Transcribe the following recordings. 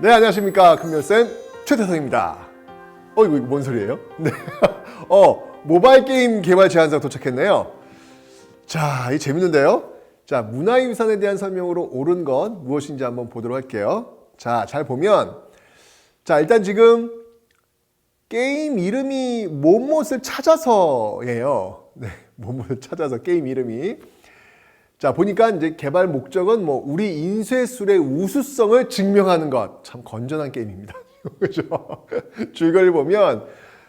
네, 안녕하십니까. 금요쌤 최태성입니다. 이거 뭔 소리예요? 네. 모바일 게임 개발 제안서 도착했네요. 자, 이 재밌는데요? 자, 문화유산에 대한 설명으로 옳은 건 무엇인지 한번 보도록 할게요. 자, 잘 보면, 자, 일단 지금 게임 이름이 못못을 찾아서예요. 네, 못못을 찾아서 게임 이름이. 자, 보니까 이제 개발 목적은 우리 인쇄술의 우수성을 증명하는 것. 참 건전한 게임입니다. 그죠? 줄거리 보면,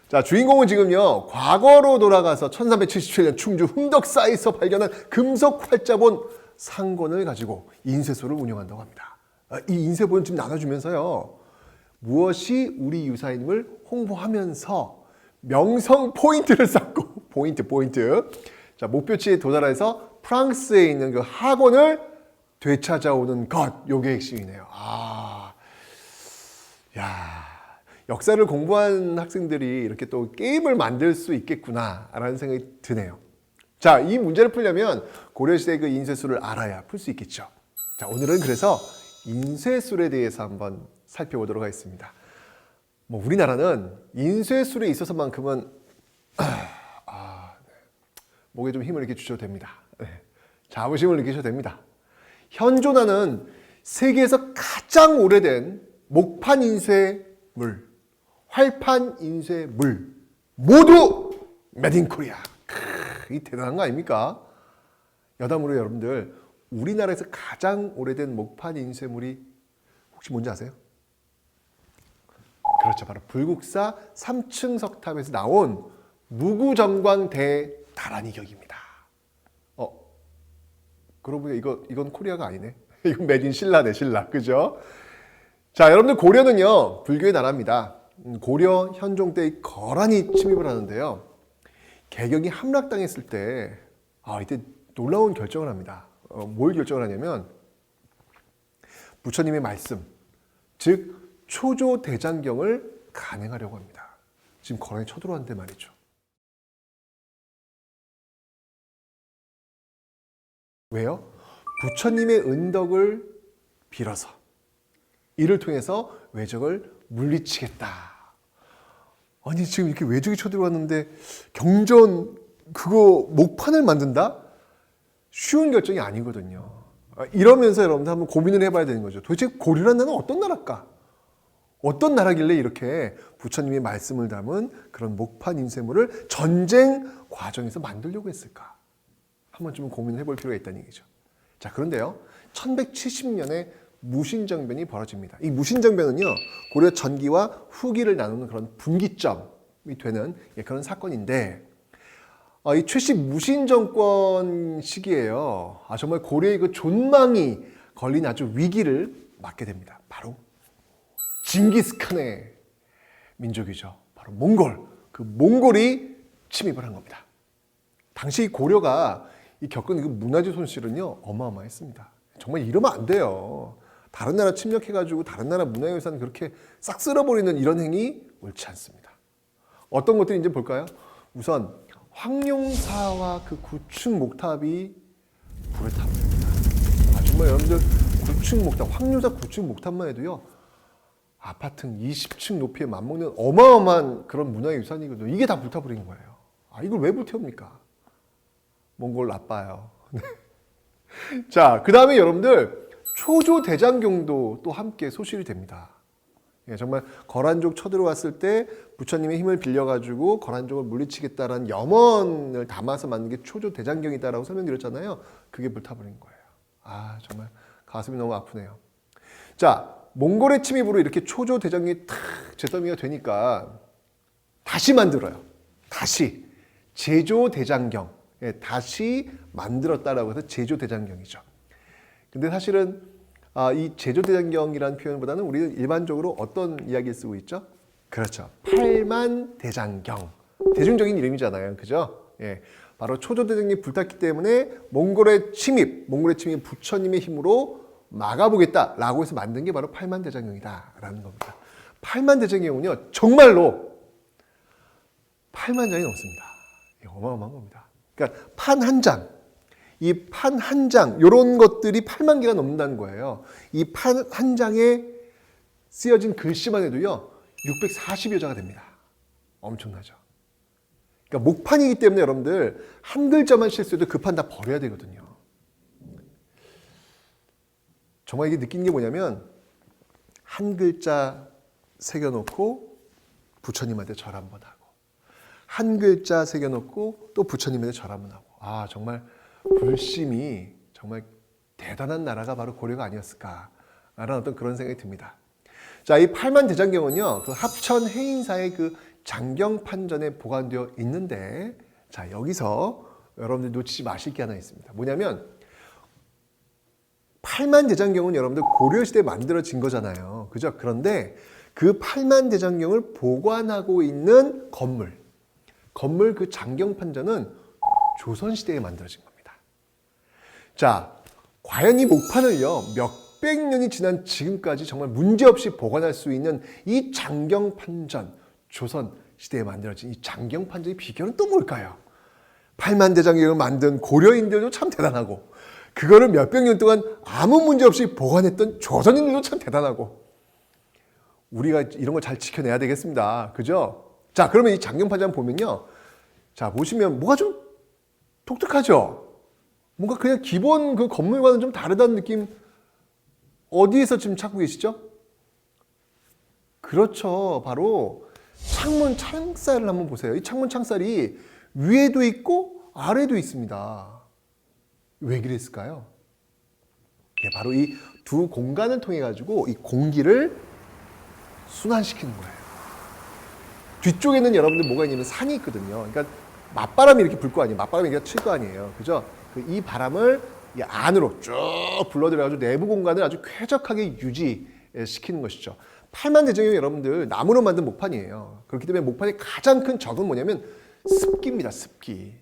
자, 주인공은 지금요, 과거로 돌아가서 1377년 충주 흥덕사에서 발견한 금속 활자본 상권을 가지고 인쇄소를 운영한다고 합니다. 이 인쇄본을 지금 나눠주면서요, 무엇이 우리 유사임을 홍보하면서 명성 포인트를 쌓고, 포인트. 자, 목표치에 도달해서 프랑스에 있는 그 학원을 되찾아오는 것. 요게 핵심이네요. 역사를 공부한 학생들이 이렇게 또 게임을 만들 수 있겠구나라는 생각이 드네요. 자, 이 문제를 풀려면 고려시대 그 인쇄술을 알아야 풀 수 있겠죠. 자, 오늘은 그래서 인쇄술에 대해서 한번 살펴보도록 하겠습니다. 우리나라는 인쇄술에 있어서만큼은 목에 좀 힘을 이렇게 주셔도 됩니다. 네. 자부심을 느끼셔도 됩니다. 현존하는 세계에서 가장 오래된 목판 인쇄물, 활판 인쇄물 모두 메드 인 코리아. 이 대단한 거 아닙니까? 여담으로 여러분들, 우리나라에서 가장 오래된 목판 인쇄물이 혹시 뭔지 아세요? 그렇죠. 바로 불국사 3층 석탑에서 나온 무구정광 대다란이 격입니다. 그러고 보니까 이건 코리아가 아니네. 이건 메드 인 신라네, 신라. 그죠? 자, 여러분들, 고려는요, 불교의 나라입니다. 고려 현종 때 거란이 침입을 하는데요. 개경이 함락당했을 때, 이때 놀라운 결정을 합니다. 뭘 결정을 하냐면, 부처님의 말씀, 즉 초조대장경을 간행하려고 합니다. 지금 거란이 쳐들어왔는데 말이죠. 왜요? 부처님의 은덕을 빌어서 이를 통해서 외적을 물리치겠다. 아니, 지금 이렇게 외적이 쳐들어왔는데 경전 그거 목판을 만든다? 쉬운 결정이 아니거든요. 이러면서 여러분들 한번 고민을 해봐야 되는 거죠. 도대체 고려란 나라는 어떤 나라일까? 어떤 나라길래 이렇게 부처님의 말씀을 담은 그런 목판 인쇄물을 전쟁 과정에서 만들려고 했을까? 한 번쯤은 고민을 해볼 필요가 있다는 얘기죠. 자, 그런데요, 1170년에 무신정변이 벌어집니다. 이 무신정변은요, 고려 전기와 후기를 나누는 그런 분기점이 되는 그런 사건인데, 이 최씨 무신정권 시기에요, 정말 고려의 그 존망이 걸린 아주 위기를 맞게 됩니다. 바로 징기스칸의 민족이죠. 바로 몽골. 그 몽골이 침입을 한 겁니다. 당시 고려가 겪은 그 문화재 손실은요, 어마어마했습니다. 정말 이러면 안 돼요. 다른 나라 침략해가지고 다른 나라 문화유산 그렇게 싹 쓸어버리는 이런 행위 옳지 않습니다. 어떤 것들인지 볼까요? 우선 황룡사와 그 9층 목탑이 불에 타버립니다. 정말 여러분들, 9층 목탑, 황룡사 9층 목탑만 해도요, 아파트 20층 높이에 맞먹는 어마어마한 그런 문화유산이거든요. 이게 다 불타버린 거예요. 이걸 왜 불태웁니까? 몽골 나빠요. 자, 그 다음에 여러분들, 초조대장경도 또 함께 소실이 됩니다. 정말 거란족 쳐들어왔을 때 부처님의 힘을 빌려가지고 거란족을 물리치겠다라는 염원을 담아서 만든 게 초조대장경이다라고 설명드렸잖아요. 그게 불타버린 거예요. 정말 가슴이 너무 아프네요. 자, 몽골의 침입으로 이렇게 초조대장경이 탁 잿더미가 되니까 다시 만들어요. 다시 제조대장경. 다시 만들었다라고 해서 제조대장경이죠. 근데 사실은 이 제조대장경이라는 표현보다는 우리는 일반적으로 어떤 이야기를 쓰고 있죠? 그렇죠. 팔만대장경. 대중적인 이름이잖아요. 그죠? 바로 초조대장경이 불탔기 때문에 몽골의 침입 부처님의 힘으로 막아보겠다라고 해서 만든 게 바로 팔만대장경이다라는 겁니다. 팔만대장경은요, 정말로 8만 장이 넘습니다. 어마어마한 겁니다. 그러니까 판 한 장, 이 판 한 장, 이런 것들이 8만 개가 넘는다는 거예요. 이 판 한 장에 쓰여진 글씨만 해도요 640여 자가 됩니다. 엄청나죠. 그러니까 목판이기 때문에 여러분들 한 글자만 실수해도 그 판 다 버려야 되거든요. 정말 이게 느낀 게 뭐냐면 한 글자 새겨놓고 부처님한테 절 한번 하고 한 글자 새겨놓고 또 부처님한테 절 한번 하고 아 정말 불심이 정말 대단한 나라가 바로 고려가 아니었을까라는 어떤 그런 생각이 듭니다. 자, 이 팔만대장경은요 그 합천 해인사의 그 장경판전에 보관되어 있는데 자 여기서 여러분들 놓치지 마실 게 하나 있습니다. 뭐냐면 팔만대장경은 여러분들 고려시대에 만들어진 거잖아요. 그죠? 그런데 그 팔만대장경을 보관하고 있는 건물 그 장경판전은 조선시대에 만들어진 겁니다. 자, 과연 이 목판을요 몇백 년이 지난 지금까지 정말 문제없이 보관할 수 있는 이 장경판전 조선시대에 만들어진 이 장경판전의 비결은 또 뭘까요? 팔만대장경을 만든 고려인들도 참 대단하고 그거를 몇백 년 동안 아무 문제 없이 보관했던 조선인들도 참 대단하고 우리가 이런 걸 잘 지켜내야 되겠습니다. 그죠? 자, 그러면 이 장경판전 보면요. 자, 보시면 뭐가 좀 독특하죠? 뭔가 그냥 기본 그 건물과는 좀 다르다는 느낌 어디에서 지금 찾고 계시죠? 그렇죠. 바로 창문 창살을 한번 보세요. 이 창문 창살이 위에도 있고 아래도 있습니다. 왜 그랬을까요? 바로 이 두 공간을 통해 가지고 이 공기를 순환시키는 거예요. 뒤쪽에는 여러분들 뭐가 있냐면 산이 있거든요. 그러니까 맞바람이 이렇게 불 거 아니에요. 맞바람이 이렇게 칠 거 아니에요. 그죠? 이 바람을 이 안으로 쭉 불러들여가지고 내부 공간을 아주 쾌적하게 유지시키는 것이죠. 팔만대장경이 여러분들 나무로 만든 목판이에요. 그렇기 때문에 목판의 가장 큰 적은 뭐냐면 습기입니다. 습기.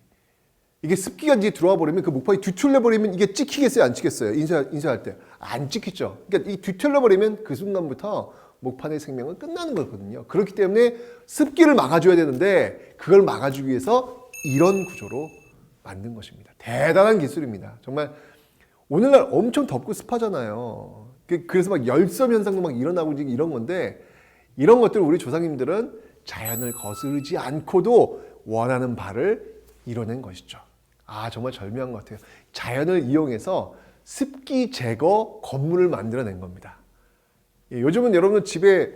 이게 습기가 이제 들어와 버리면 그 목판이 뒤틀려 버리면 이게 찍히겠어요? 안 찍겠어요? 인쇄할 때. 안 찍히죠. 그러니까 이 뒤틀려 버리면 그 순간부터 목판의 생명은 끝나는 거거든요. 그렇기 때문에 습기를 막아줘야 되는데 그걸 막아주기 위해서 이런 구조로 만든 것입니다. 대단한 기술입니다. 정말 오늘날 엄청 덥고 습하잖아요. 그래서 막 열섬 현상도 막 일어나고 이런 건데 이런 것들을 우리 조상님들은 자연을 거스르지 않고도 원하는 바를 이뤄낸 것이죠. 아 정말 절묘한 것 같아요. 자연을 이용해서 습기 제거 건물을 만들어낸 겁니다. 요즘은 여러분 집에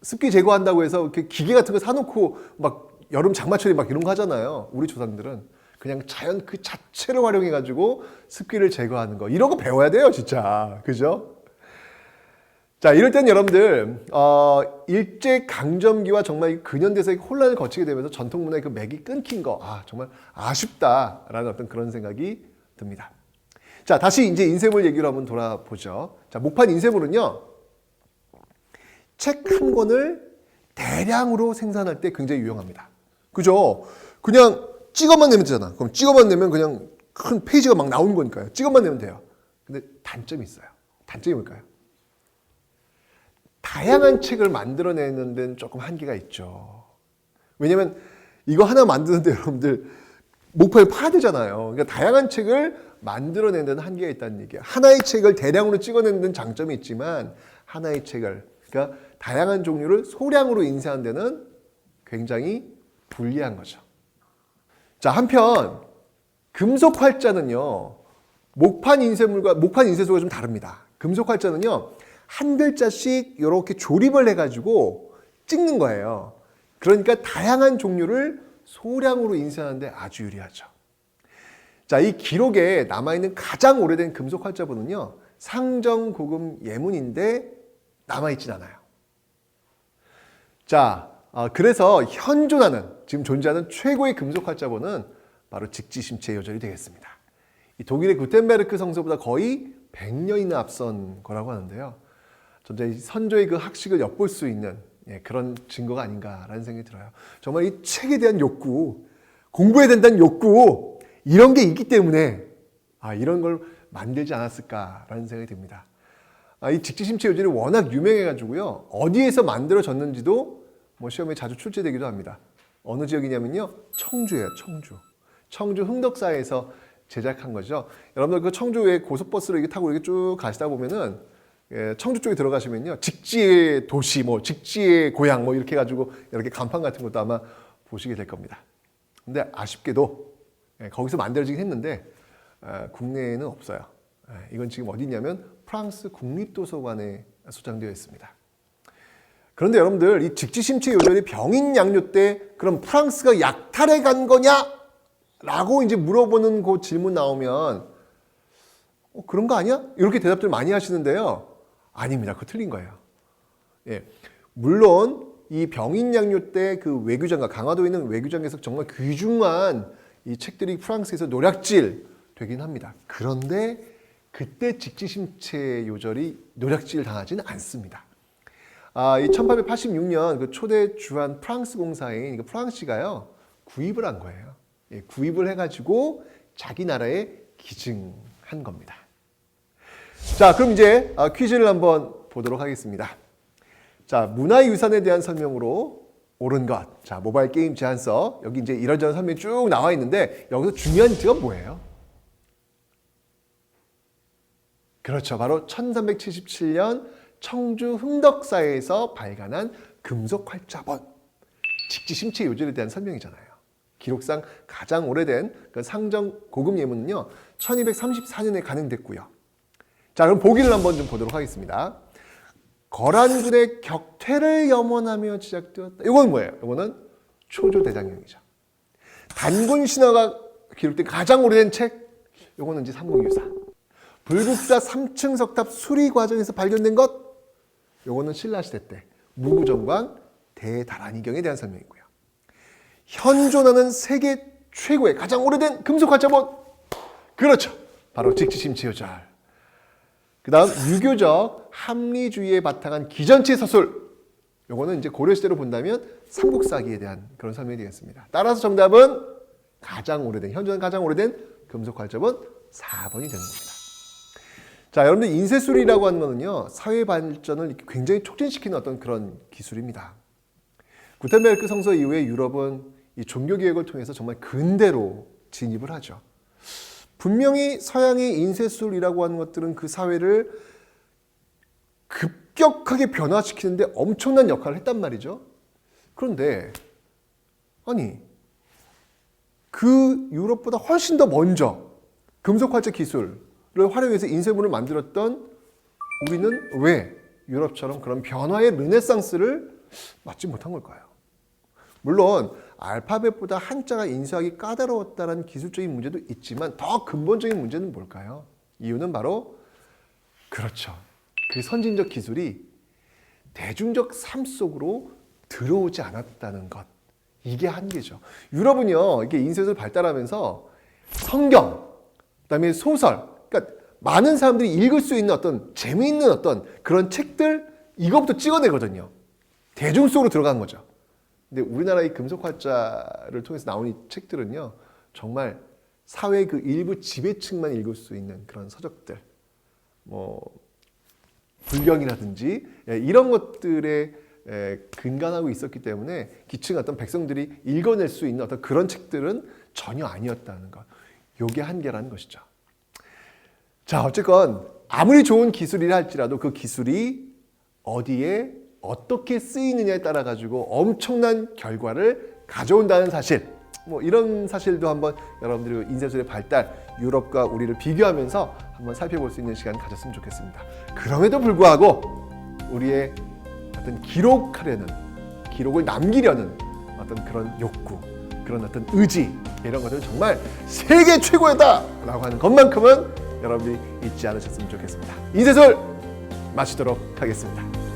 습기 제거한다고 해서 이렇게 기계 같은 거 사놓고 막 여름 장마철에 막 이런 거 하잖아요. 우리 조상들은 그냥 자연 그 자체를 활용해 가지고 습기를 제거하는 거 이런 거 배워야 돼요, 진짜. 그죠? 자, 이럴 땐 여러분들 일제 강점기와 정말 근현대사의 혼란을 거치게 되면서 전통 문화의 그 맥이 끊긴 거 정말 아쉽다라는 어떤 그런 생각이 듭니다. 자, 다시 이제 인쇄물 얘기로 한번 돌아보죠. 자, 목판 인쇄물은요, 책 한 권을 대량으로 생산할 때 굉장히 유용합니다. 그죠? 그냥 찍어만 내면 되잖아. 그럼 찍어만 내면 그냥 큰 페이지가 막 나오는 거니까요. 찍어만 내면 돼요. 근데 단점이 있어요. 단점이 뭘까요? 다양한 책을 만들어내는 데는 조금 한계가 있죠. 왜냐면 이거 하나 만드는데 여러분들 목판을 파야 되잖아요. 그러니까 다양한 책을 만들어내는 데는 한계가 있다는 얘기예요. 하나의 책을 대량으로 찍어내는 데는 장점이 있지만 하나의 책을 그러니까 다양한 종류를 소량으로 인쇄하는 데는 굉장히 불리한 거죠. 자, 한편 금속 활자는요. 목판 인쇄소가 좀 다릅니다. 금속 활자는요. 한 글자씩 이렇게 조립을 해가지고 찍는 거예요. 그러니까 다양한 종류를 소량으로 인쇄하는데 아주 유리하죠. 자, 이 기록에 남아있는 가장 오래된 금속 활자본은요. 상정고금 예문인데 남아있진 않아요. 자, 그래서 현존하는 지금 존재하는 최고의 금속 활자본은 바로 직지심체 요절이 되겠습니다. 이 독일의 구텐베르크 성서보다 거의 100년이나 앞선 거라고 하는데요. 전자 선조의 그 학식을 엿볼 수 있는 그런 증거가 아닌가라는 생각이 들어요. 정말 이 책에 대한 욕구, 공부해야 된다는 욕구 이런 게 있기 때문에 이런 걸 만들지 않았을까라는 생각이 듭니다. 이 직지심체 요절이 워낙 유명해가지고요. 어디에서 만들어졌는지도 시험에 자주 출제되기도 합니다. 어느 지역이냐면요. 청주예요. 청주 흥덕사에서 제작한 거죠. 여러분들 그 청주에 고속버스를 이렇게 타고 이렇게 쭉 가시다 보면은 청주 쪽에 들어가시면요, 직지의 도시, 뭐 직지의 고향, 뭐 이렇게 가지고 이렇게 간판 같은 것도 아마 보시게 될 겁니다. 근데 아쉽게도 거기서 만들어지긴 했는데 국내에는 없어요. 이건 지금 어디 있냐면 프랑스 국립도서관에 소장되어 있습니다. 그런데 여러분들, 이 직지심체 요절이 병인 양요 때 그럼 프랑스가 약탈해 간 거냐? 라고 이제 물어보는 그 질문 나오면 그런 거 아니야? 이렇게 대답들 많이 하시는데요. 아닙니다. 그거 틀린 거예요. 예. 물론 이 병인 양요 때 그 외교장과 강화도에 있는 외교장에서 정말 귀중한 이 책들이 프랑스에서 노략질 되긴 합니다. 그런데 그때 직지심체 요절이 노략질 당하지는 않습니다. 이 1886년 그 초대 주한 프랑스 공사인 그 프랑시가요, 구입을 한 거예요. 예, 구입을 해가지고 자기 나라에 기증한 겁니다. 자, 그럼 이제 퀴즈를 한번 보도록 하겠습니다. 자, 문화유산에 대한 설명으로 옳은 것. 자, 모바일 게임 제안서. 여기 이제 이런저런 설명이 쭉 나와 있는데 여기서 중요한 힌트가 뭐예요? 그렇죠. 바로 1377년 청주 흥덕사에서 발간한 금속 활자본. 직지심체 요절에 대한 설명이잖아요. 기록상 가장 오래된 그 상정 고급 예문은요, 1234년에 간행됐고요. 자, 그럼 보기를 한번 좀 보도록 하겠습니다. 거란군의 격퇴를 염원하며 제작되었다. 이건 뭐예요? 이거는 초조대장경이죠. 단군 신화가 기록된 가장 오래된 책, 이거는 이제 삼국유사. 불국사 3층 석탑 수리 과정에서 발견된 것, 이거는 신라시대 때 무구정광 대다란이경에 대한 설명이고요. 현존하는 세계 최고의 가장 오래된 금속 활자본, 그렇죠. 바로 직지심체 요절. 그 다음 유교적 합리주의에 바탕한 기전체 서술. 요거는 이제 고려시대로 본다면 삼국사기에 대한 그런 설명이 되겠습니다. 따라서 정답은 가장 오래된, 현존 가장 오래된 금속 활자본 4번이 되는 겁니다. 자, 여러분들 인쇄술이라고 하는 거는요, 사회 발전을 굉장히 촉진시키는 어떤 그런 기술입니다. 구텐베르크 성서 이후에 유럽은 이 종교개혁을 통해서 정말 근대로 진입을 하죠. 분명히 서양의 인쇄술이라고 하는 것들은 그 사회를 급격하게 변화시키는데 엄청난 역할을 했단 말이죠. 그런데 아니, 그 유럽보다 훨씬 더 먼저 금속활자 기술을 활용해서 인쇄물을 만들었던 우리는 왜 유럽처럼 그런 변화의 르네상스를 맞지 못한 걸까요? 물론 알파벳보다 한자가 인쇄하기 까다로웠다는 기술적인 문제도 있지만 더 근본적인 문제는 뭘까요? 이유는 바로 그렇죠. 그 선진적 기술이 대중적 삶 속으로 들어오지 않았다는 것. 이게 한계죠. 유럽은요, 이게 인쇄술을 발달하면서 성경, 그다음에 소설, 그러니까 많은 사람들이 읽을 수 있는 어떤 재미있는 어떤 그런 책들, 이것부터 찍어내거든요. 대중 속으로 들어간 거죠. 근데 우리나라의 금속활자를 통해서 나온 이 책들은요, 정말 사회 그 일부 지배층만 읽을 수 있는 그런 서적들, 뭐 불경이라든지 이런 것들에 근간하고 있었기 때문에 기층 어떤 백성들이 읽어낼 수 있는 어떤 그런 책들은 전혀 아니었다는 것. 요게 한계라는 것이죠. 자, 어쨌건 아무리 좋은 기술이라 할지라도 그 기술이 어디에 어떻게 쓰이느냐에 따라 가지고 엄청난 결과를 가져온다는 사실, 뭐 이런 사실도 한번 여러분들이 인쇄술의 발달, 유럽과 우리를 비교하면서 한번 살펴볼 수 있는 시간 가졌으면 좋겠습니다. 그럼에도 불구하고 우리의 어떤 기록을 남기려는 어떤 그런 욕구, 그런 어떤 의지, 이런 것들은 정말 세계 최고였다라고 하는 것만큼은 여러분들이 잊지 않으셨으면 좋겠습니다. 인쇄술 마치도록 하겠습니다.